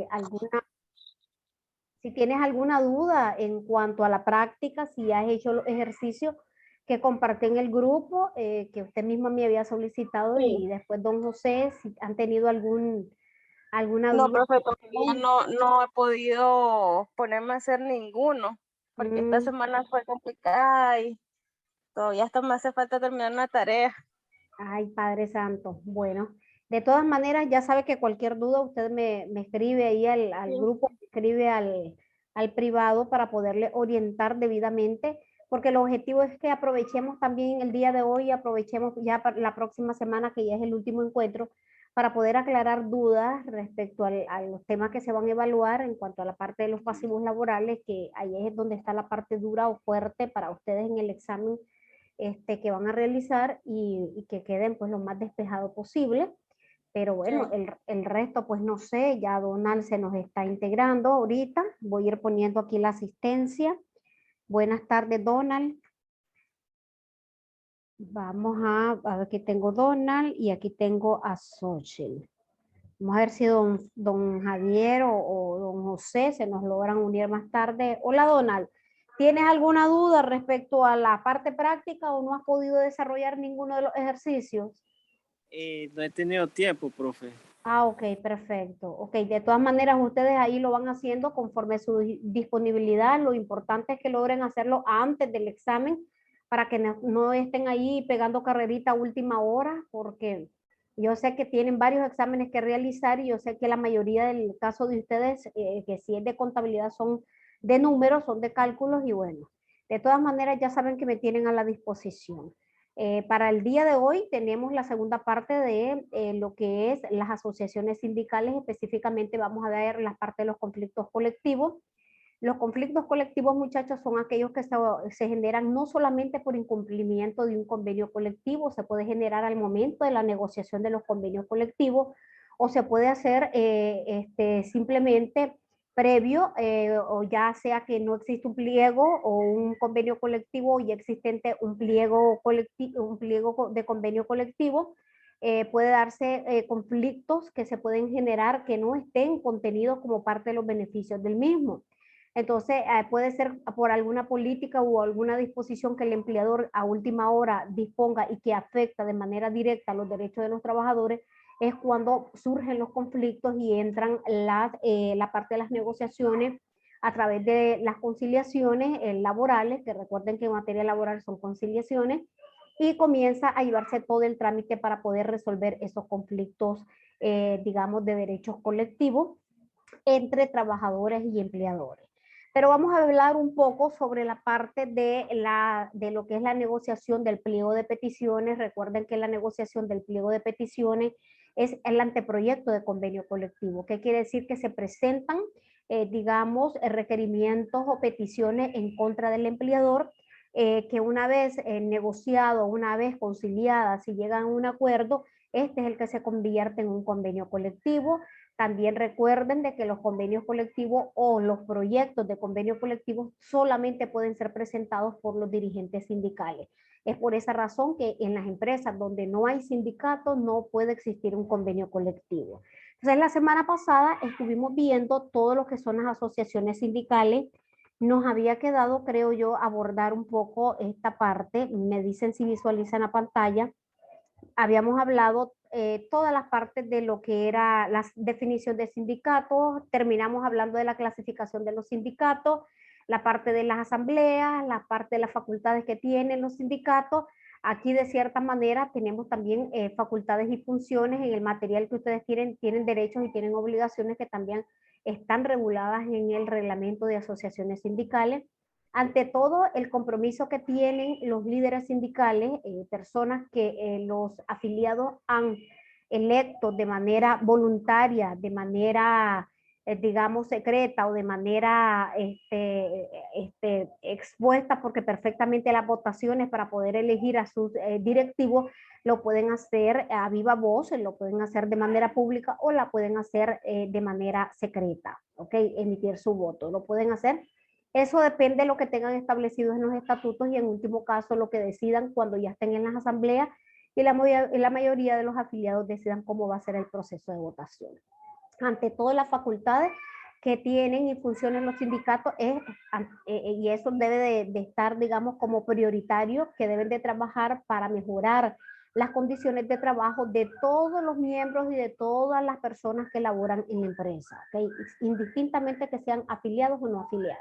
alguna, si tienes alguna duda en cuanto a la práctica, si has hecho los ejercicios que compartí en el grupo, que usted misma me había solicitado, Sí. y después don José, si han tenido alguna No, duda. profe, todavía no he podido ponerme a hacer ninguno, porque esta Mm, semana fue complicada y todavía hasta me hace falta terminar una tarea. Ay, Padre Santo. Bueno, de todas maneras, ya sabe que cualquier duda usted me escribe ahí al Sí, grupo, me escribe al privado para poderle orientar debidamente, porque el objetivo es que aprovechemos también el día de hoy, aprovechemos ya para la próxima semana, que ya es el último encuentro, para poder aclarar dudas respecto a los temas que se van a evaluar en cuanto a la parte de los pasivos laborales, que ahí es donde está la parte dura o fuerte para ustedes en el examen que van a realizar, y que queden pues lo más despejado posible. Pero sí. bueno, el resto pues no sé, ya Donald se nos está integrando ahorita. Voy a ir poniendo aquí la asistencia. Buenas tardes, Donald. Vamos a ver, aquí tengo Donald y aquí tengo a Xochitl. Vamos a ver si don Javier o don José se nos logran unir más tarde. Hola, Donald. ¿Tienes alguna duda respecto a la parte práctica o no has podido desarrollar ninguno de los ejercicios? No he tenido tiempo, profe. Ah, ok, perfecto. Ok, de todas maneras ustedes ahí lo van haciendo conforme su disponibilidad. Lo importante es que logren hacerlo antes del examen para que no estén ahí pegando carrerita a última hora, porque yo sé que tienen varios exámenes que realizar, y yo sé que la mayoría del caso de ustedes, que si es de contabilidad, son de números, son de cálculos, y bueno, de todas maneras ya saben que me tienen a la disposición. Para el día de hoy tenemos la segunda parte de lo que es las asociaciones sindicales. Específicamente vamos a ver la parte de los conflictos colectivos. Los conflictos colectivos, muchachos, son aquellos que se generan no solamente por incumplimiento de un convenio colectivo, se puede generar al momento de la negociación de los convenios colectivos, o se puede hacer simplemente previo, o ya sea que no existe un pliego o un convenio colectivo, y existente un pliego colectivo, un pliego de convenio colectivo. Puede darse conflictos que se pueden generar que no estén contenidos como parte de los beneficios del mismo. Entonces, puede ser por alguna política o alguna disposición que el empleador a última hora disponga y que afecta de manera directa los derechos de los trabajadores. Es cuando surgen los conflictos y entran la parte de las negociaciones a través de las conciliaciones laborales, que recuerden que en materia laboral son conciliaciones, y comienza a llevarse todo el trámite para poder resolver esos conflictos, digamos, de derechos colectivos entre trabajadores y empleadores. Pero vamos a hablar un poco sobre la parte de lo que es la negociación del pliego de peticiones. Recuerden que la negociación del pliego de peticiones es el anteproyecto de convenio colectivo. ¿Qué quiere decir? Que se presentan, digamos, requerimientos o peticiones en contra del empleador, que una vez negociado, una vez conciliada, si llegan a un acuerdo, este es el que se convierte en un convenio colectivo. También recuerden de que los convenios colectivos o los proyectos de convenio colectivo solamente pueden ser presentados por los dirigentes sindicales. Es por esa razón que en las empresas donde no hay sindicatos no puede existir un convenio colectivo. Entonces, la semana pasada estuvimos viendo todo lo que son las asociaciones sindicales. Nos había quedado, creo yo, abordar un poco esta parte. Me dicen si visualizan la pantalla. Habíamos hablado todas las partes de lo que era la definición de sindicatos. Terminamos hablando de la clasificación de los sindicatos, la parte de las asambleas, la parte de las facultades que tienen los sindicatos. Aquí de cierta manera tenemos también facultades y funciones en el material que ustedes tienen derechos y tienen obligaciones que también están reguladas en el reglamento de asociaciones sindicales. Ante todo, el compromiso que tienen los líderes sindicales, personas que los afiliados han electo de manera voluntaria, de manera, digamos, secreta, o de manera expuesta, porque perfectamente las votaciones para poder elegir a sus directivos lo pueden hacer a viva voz, lo pueden hacer de manera pública, o la pueden hacer de manera secreta, ¿ok? Emitir su voto, lo pueden hacer. Eso depende de lo que tengan establecido en los estatutos, y en último caso lo que decidan cuando ya estén en las asambleas, y la mayoría de los afiliados decidan cómo va a ser el proceso de votación. ante todas las facultades que tienen y funcionan los sindicatos, y eso debe de estar, digamos, como prioritario, que deben de trabajar para mejorar las condiciones de trabajo de todos los miembros y de todas las personas que laboran en la empresa, ¿okay? Indistintamente que sean afiliados o no afiliados.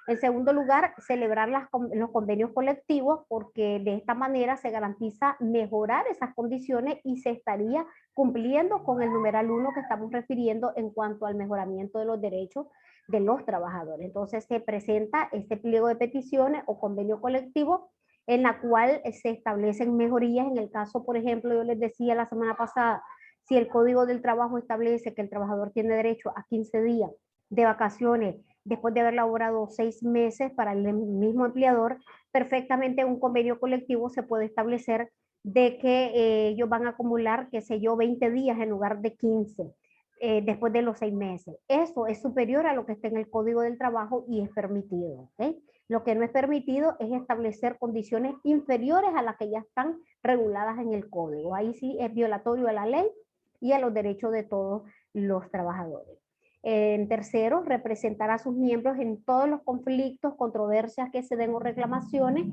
En segundo lugar, celebrar los convenios colectivos, porque de esta manera se garantiza mejorar esas condiciones y se estaría cumpliendo con el numeral 1 que estamos refiriendo en cuanto al mejoramiento de los derechos de los trabajadores. Entonces se presenta este pliego de peticiones o convenio colectivo en la cual se establecen mejorías. En el caso, por ejemplo, yo les decía la semana pasada, si el Código del Trabajo establece que el trabajador tiene derecho a 15 días de vacaciones después de haber laborado 6 meses para el mismo empleador, perfectamente un convenio colectivo se puede establecer de que ellos van a acumular, qué sé yo, 20 días en lugar de 15 después de los 6 meses. Eso es superior a lo que está en el Código del Trabajo y es permitido, ¿okay? Lo que no es permitido es establecer condiciones inferiores a las que ya están reguladas en el Código. Ahí sí es violatorio a la ley y a los derechos de todos los trabajadores. En tercero, representar a sus miembros en todos los conflictos, controversias que se den o reclamaciones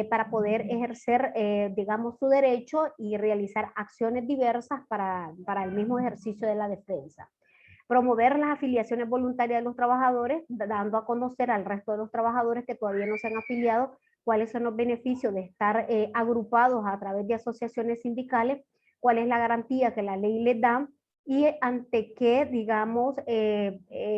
para poder ejercer, digamos, su derecho y realizar acciones diversas para el mismo ejercicio de la defensa. Promover las afiliaciones voluntarias de los trabajadores, dando a conocer al resto de los trabajadores que todavía no se han afiliado cuáles son los beneficios de estar agrupados a través de asociaciones sindicales, cuál es la garantía que la ley les da y ante qué, digamos,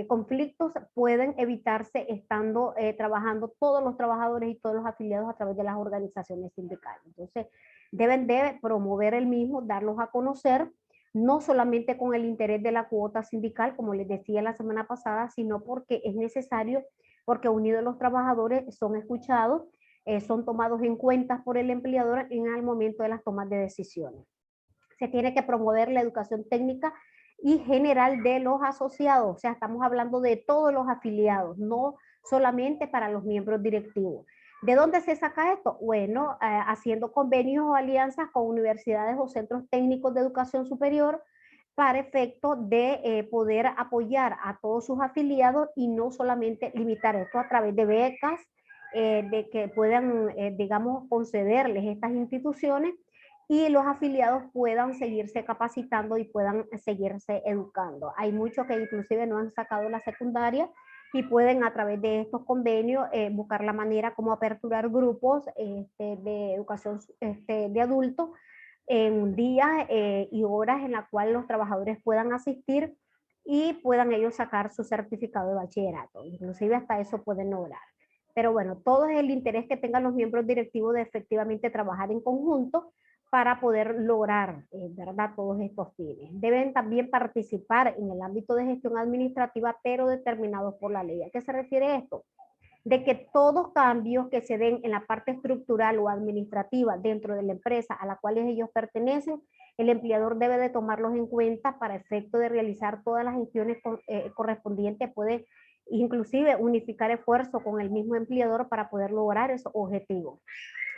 conflictos pueden evitarse estando trabajando todos los trabajadores y todos los afiliados a través de las organizaciones sindicales. Entonces, deben de promover el mismo, darlos a conocer, no solamente con el interés de la cuota sindical, como les decía la semana pasada, sino porque es necesario, porque unidos los trabajadores son escuchados, son tomados en cuenta por el empleador en el momento de las tomas de decisiones. Se tiene que promover la educación técnica y general de los asociados, o sea, estamos hablando de todos los afiliados, no solamente para los miembros directivos. ¿De dónde se saca esto? Bueno, haciendo convenios o alianzas con universidades o centros técnicos de educación superior para efecto de poder apoyar a todos sus afiliados y no solamente limitar esto a través de becas, de que puedan, digamos, concederles estas instituciones y los afiliados puedan seguirse capacitando y puedan seguirse educando. Hay muchos que inclusive no han sacado la secundaria y pueden a través de estos convenios buscar la manera como aperturar grupos de educación de adultos en días y horas en las cuales los trabajadores puedan asistir y puedan ellos sacar su certificado de bachillerato. Inclusive hasta eso pueden lograr. Pero bueno, todo es el interés que tengan los miembros directivos de efectivamente trabajar en conjunto para poder lograr, ¿verdad?, todos estos fines. Deben también participar en el ámbito de gestión administrativa, pero determinados por la ley. ¿A qué se refiere esto? De que todos cambios que se den en la parte estructural o administrativa dentro de la empresa a la cual ellos pertenecen, el empleador debe de tomarlos en cuenta para efecto de realizar todas las gestiones correspondientes, puede inclusive unificar esfuerzo con el mismo empleador para poder lograr esos objetivos.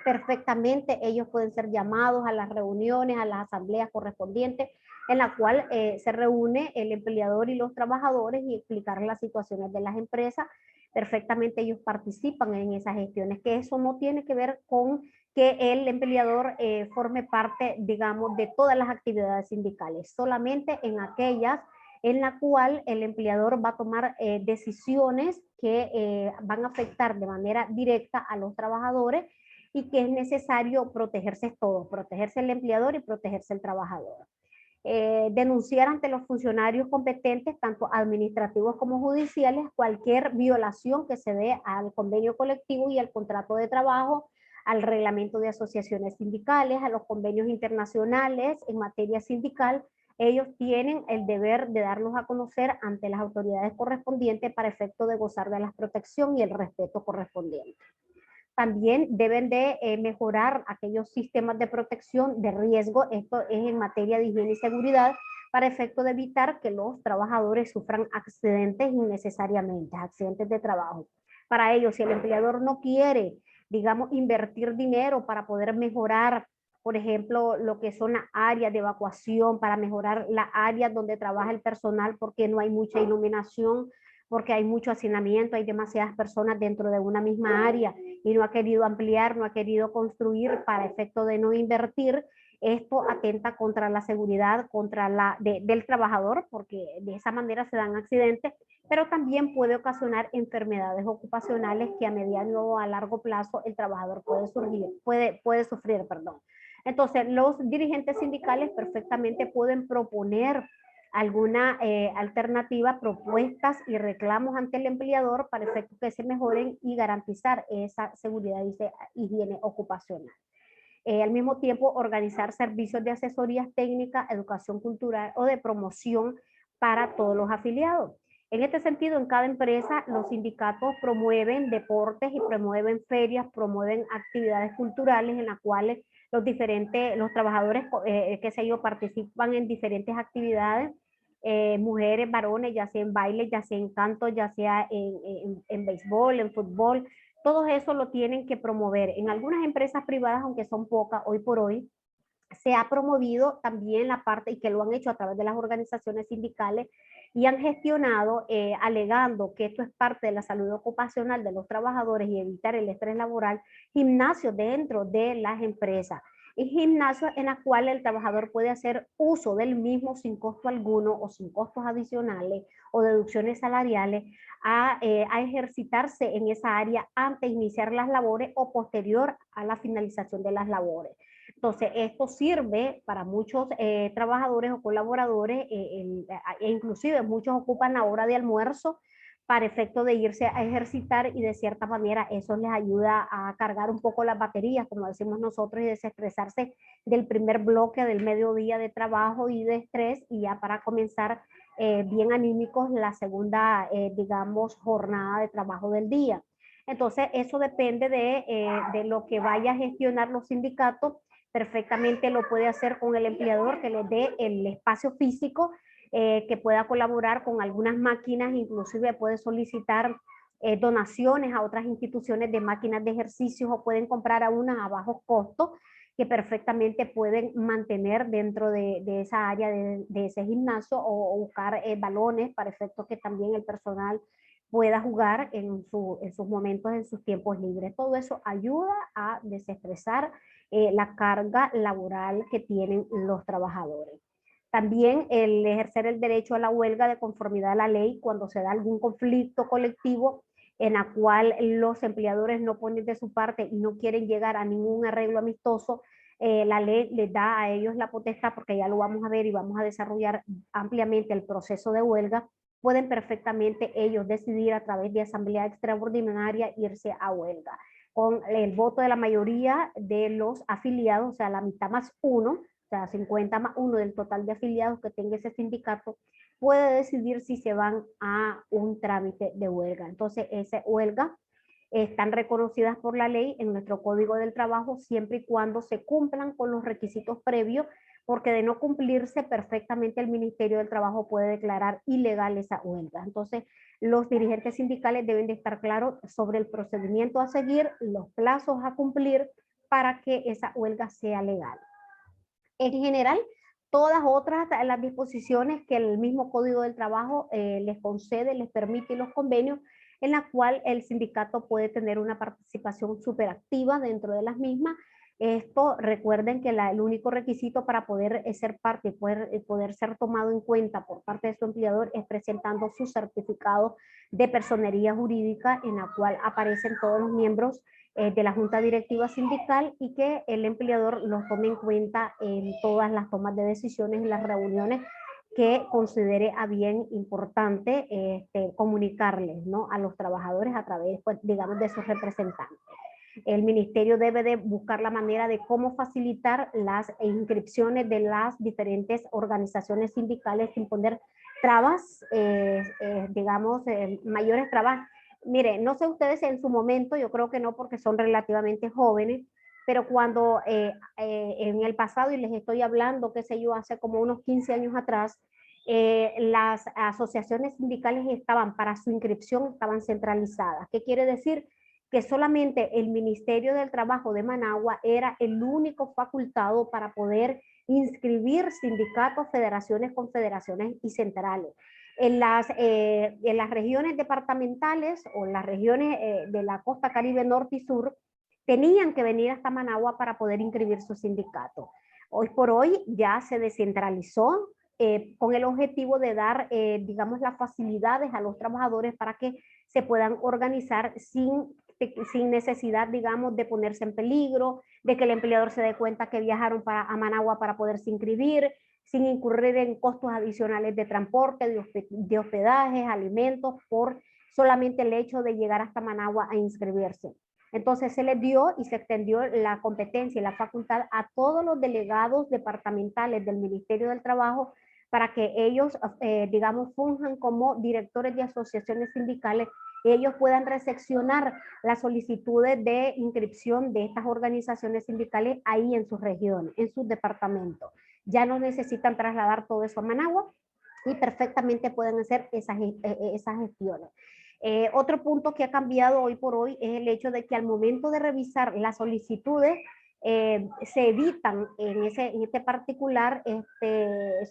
Perfectamente ellos pueden ser llamados a las reuniones, a las asambleas correspondientes, en la cual se reúne el empleador y los trabajadores y explicar las situaciones de las empresas. Perfectamente ellos participan en esas gestiones, que eso no tiene que ver con que el empleador forme parte, digamos, de todas las actividades sindicales, solamente en aquellas en la cual el empleador va a tomar decisiones que van a afectar de manera directa a los trabajadores y que es necesario protegerse todos, protegerse el empleador y protegerse el trabajador. Denunciar ante los funcionarios competentes, tanto administrativos como judiciales, cualquier violación que se dé al convenio colectivo y al contrato de trabajo, al reglamento de asociaciones sindicales, a los convenios internacionales en materia sindical. Ellos tienen el deber de darlos a conocer ante las autoridades correspondientes para efecto de gozar de la protección y el respeto correspondiente. También deben de mejorar aquellos sistemas de protección de riesgo, esto es en materia de higiene y seguridad, para efecto de evitar que los trabajadores sufran accidentes innecesariamente, accidentes de trabajo. Para ello, si el empleador no quiere, digamos, invertir dinero para poder mejorar por ejemplo, lo que son las áreas de evacuación para mejorar las áreas donde trabaja el personal porque no hay mucha iluminación, porque hay mucho hacinamiento, hay demasiadas personas dentro de una misma área y no ha querido ampliar, no ha querido construir para efecto de no invertir. Esto atenta contra la seguridad del trabajador, porque de esa manera se dan accidentes, pero también puede ocasionar enfermedades ocupacionales que a mediano o a largo plazo el trabajador puede sufrir, perdón. Entonces, los dirigentes sindicales perfectamente pueden proponer alguna alternativa, propuestas y reclamos ante el empleador para efectos que se mejoren y garantizar esa seguridad y higiene ocupacional. Al mismo tiempo, organizar servicios de asesorías técnicas, educación cultural o de promoción para todos los afiliados. En este sentido, en cada empresa, los sindicatos promueven deportes y promueven ferias, promueven actividades culturales en las cuales los trabajadores, qué sé yo, participan en diferentes actividades, mujeres, varones, ya sea en baile, ya sea en canto, ya sea en béisbol, en fútbol. Todo eso lo tienen que promover. En algunas empresas privadas, aunque son pocas hoy por hoy, se ha promovido también la parte, y que lo han hecho a través de las organizaciones sindicales, y han gestionado, alegando que esto es parte de la salud ocupacional de los trabajadores y evitar el estrés laboral, gimnasios dentro de las empresas. Y gimnasios en los cuales el trabajador puede hacer uso del mismo sin costo alguno o sin costos adicionales o deducciones salariales a ejercitarse en esa área antes de iniciar las labores o posterior a la finalización de las labores. Entonces, esto sirve para muchos trabajadores o colaboradores, e inclusive muchos ocupan la hora de almuerzo para efecto de irse a ejercitar, y de cierta manera eso les ayuda a cargar un poco las baterías, como decimos nosotros, y desestresarse del primer bloque del mediodía de trabajo y de estrés, y ya para comenzar bien anímicos la segunda, digamos, jornada de trabajo del día. Entonces, eso depende de lo que vaya a gestionar los sindicatos. Perfectamente lo puede hacer con el empleador, que le dé el espacio físico, que pueda colaborar con algunas máquinas, inclusive puede solicitar donaciones a otras instituciones de máquinas de ejercicios, o pueden comprar a unas a bajos costos que perfectamente pueden mantener dentro de esa área de ese gimnasio, o buscar balones para efectos que también el personal pueda jugar en sus momentos, en sus tiempos libres. Todo eso ayuda a desestresar la carga laboral que tienen los trabajadores. También el ejercer el derecho a la huelga de conformidad a la ley cuando se da algún conflicto colectivo en la cual los empleadores no ponen de su parte y no quieren llegar a ningún arreglo amistoso. La ley les da a ellos la potestad, porque ya lo vamos a ver y vamos a desarrollar ampliamente el proceso de huelga. Pueden perfectamente ellos decidir a través de asamblea extraordinaria irse a huelga. Con el voto de la mayoría de los afiliados, o sea, la mitad más uno, o sea, 50 más uno del total de afiliados que tenga ese sindicato, puede decidir si se van a un trámite de huelga. Entonces, esa huelga están reconocidas por la ley en nuestro Código del Trabajo siempre y cuando se cumplan con los requisitos previos, porque de no cumplirse perfectamente el Ministerio del Trabajo puede declarar ilegal esa huelga. Entonces, los dirigentes sindicales deben de estar claros sobre el procedimiento a seguir, los plazos a cumplir para que esa huelga sea legal. En general, todas otras las disposiciones que el mismo Código del Trabajo les concede, les permite, y los convenios, en la cual el sindicato puede tener una participación súper activa dentro de las mismas. Esto, recuerden que el único requisito para poder ser parte, poder ser tomado en cuenta por parte de su empleador, es presentando su certificado de personería jurídica, en la cual aparecen todos los miembros de la Junta Directiva Sindical, y que el empleador los tome en cuenta en todas las tomas de decisiones y las reuniones que considere a bien importante comunicarles, ¿no?, a los trabajadores a través, pues, digamos, de sus representantes. El ministerio debe de buscar la manera de cómo facilitar las inscripciones de las diferentes organizaciones sindicales sin poner trabas, digamos, mayores trabas. Mire, no sé ustedes en su momento, yo creo que no, porque son relativamente jóvenes, pero cuando en el pasado, y les estoy hablando, qué sé yo, hace como unos 15 años atrás, las asociaciones sindicales estaban, para su inscripción, estaban centralizadas. ¿Qué quiere decir? que solamente el Ministerio del Trabajo de Managua era el único facultado para poder inscribir sindicatos, federaciones, confederaciones y centrales. En las regiones departamentales o las regiones de la costa Caribe Norte y Sur, tenían que venir hasta Managua para poder inscribir su sindicato. Hoy por hoy ya se descentralizó con el objetivo de dar, digamos, las facilidades a los trabajadores para que se puedan organizar sin necesidad, digamos, de ponerse en peligro, de que el empleador se dé cuenta que viajaron a Managua para poderse inscribir, sin incurrir en costos adicionales de transporte, de hospedaje, alimentos, por solamente el hecho de llegar hasta Managua a inscribirse. Entonces se les dio y se extendió la competencia y la facultad a todos los delegados departamentales del Ministerio del Trabajo para que ellos, digamos, funjan como directores de asociaciones sindicales y ellos puedan recepcionar las solicitudes de inscripción de estas organizaciones sindicales ahí en sus regiones, en sus departamentos. Ya no necesitan trasladar todo eso a Managua y perfectamente pueden hacer esas gestiones. Otro punto que ha cambiado hoy por hoy es el hecho de que al momento de revisar las solicitudes, se evitan en este particular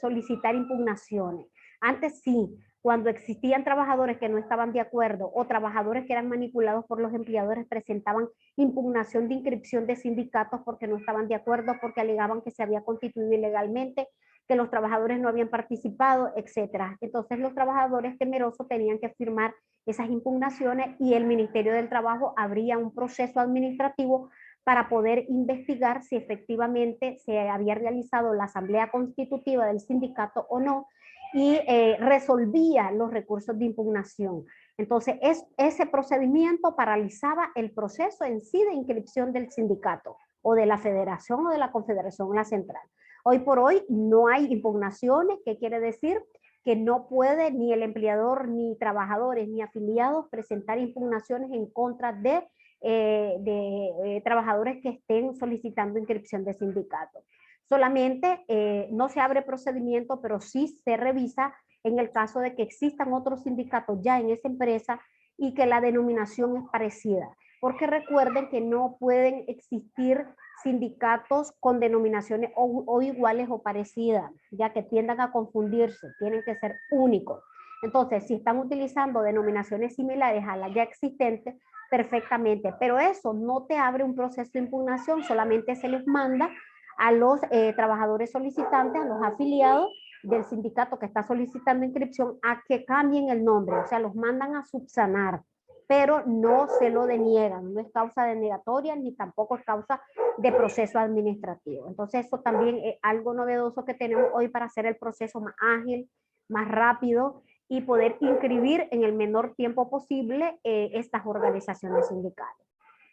solicitar impugnaciones. Antes sí, cuando existían trabajadores que no estaban de acuerdo o trabajadores que eran manipulados por los empleadores, presentaban impugnación de inscripción de sindicatos porque no estaban de acuerdo, porque alegaban que se había constituido ilegalmente, que los trabajadores no habían participado, etcétera. Entonces los trabajadores temerosos tenían que firmar esas impugnaciones y el Ministerio del Trabajo abría un proceso administrativo para poder investigar si efectivamente se había realizado la asamblea constitutiva del sindicato o no, y resolvía los recursos de impugnación. Entonces, ese procedimiento paralizaba el proceso en sí de inscripción del sindicato o de la federación o de la confederación, la central. Hoy por hoy no hay impugnaciones, ¿qué quiere decir? Que no puede ni el empleador, ni trabajadores, ni afiliados presentar impugnaciones en contra de trabajadores que estén solicitando inscripción de sindicato. Solamente no se abre procedimiento, pero sí se revisa en el caso de que existan otros sindicatos ya en esa empresa y que la denominación es parecida. Porque recuerden que no pueden existir sindicatos con denominaciones o iguales o parecidas, ya que tiendan a confundirse, tienen que ser únicos. Entonces, si están utilizando denominaciones similares a las ya existentes, perfectamente, pero eso no te abre un proceso de impugnación, solamente se les manda a los trabajadores solicitantes, a los afiliados del sindicato que está solicitando inscripción, a que cambien el nombre, o sea, los mandan a subsanar, pero no se lo deniegan, no es causa denegatoria ni tampoco es causa de proceso administrativo. Entonces eso también es algo novedoso que tenemos hoy para hacer el proceso más ágil, más rápido y poder inscribir en el menor tiempo posible estas organizaciones sindicales.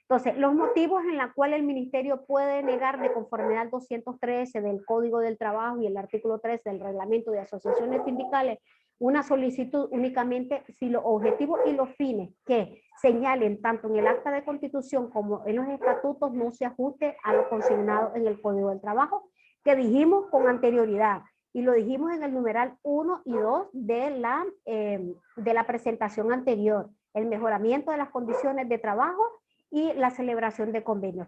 Entonces, los motivos en los cuales el ministerio puede negar de conformidad al 213 del Código del Trabajo y el artículo 13 del Reglamento de Asociaciones Sindicales una solicitud únicamente si los objetivos y los fines que señalen tanto en el acta de constitución como en los estatutos no se ajuste a lo consignado en el Código del Trabajo, que dijimos con anterioridad y lo dijimos en el numeral 1 y 2 de la presentación anterior, el mejoramiento de las condiciones de trabajo y la celebración de convenios.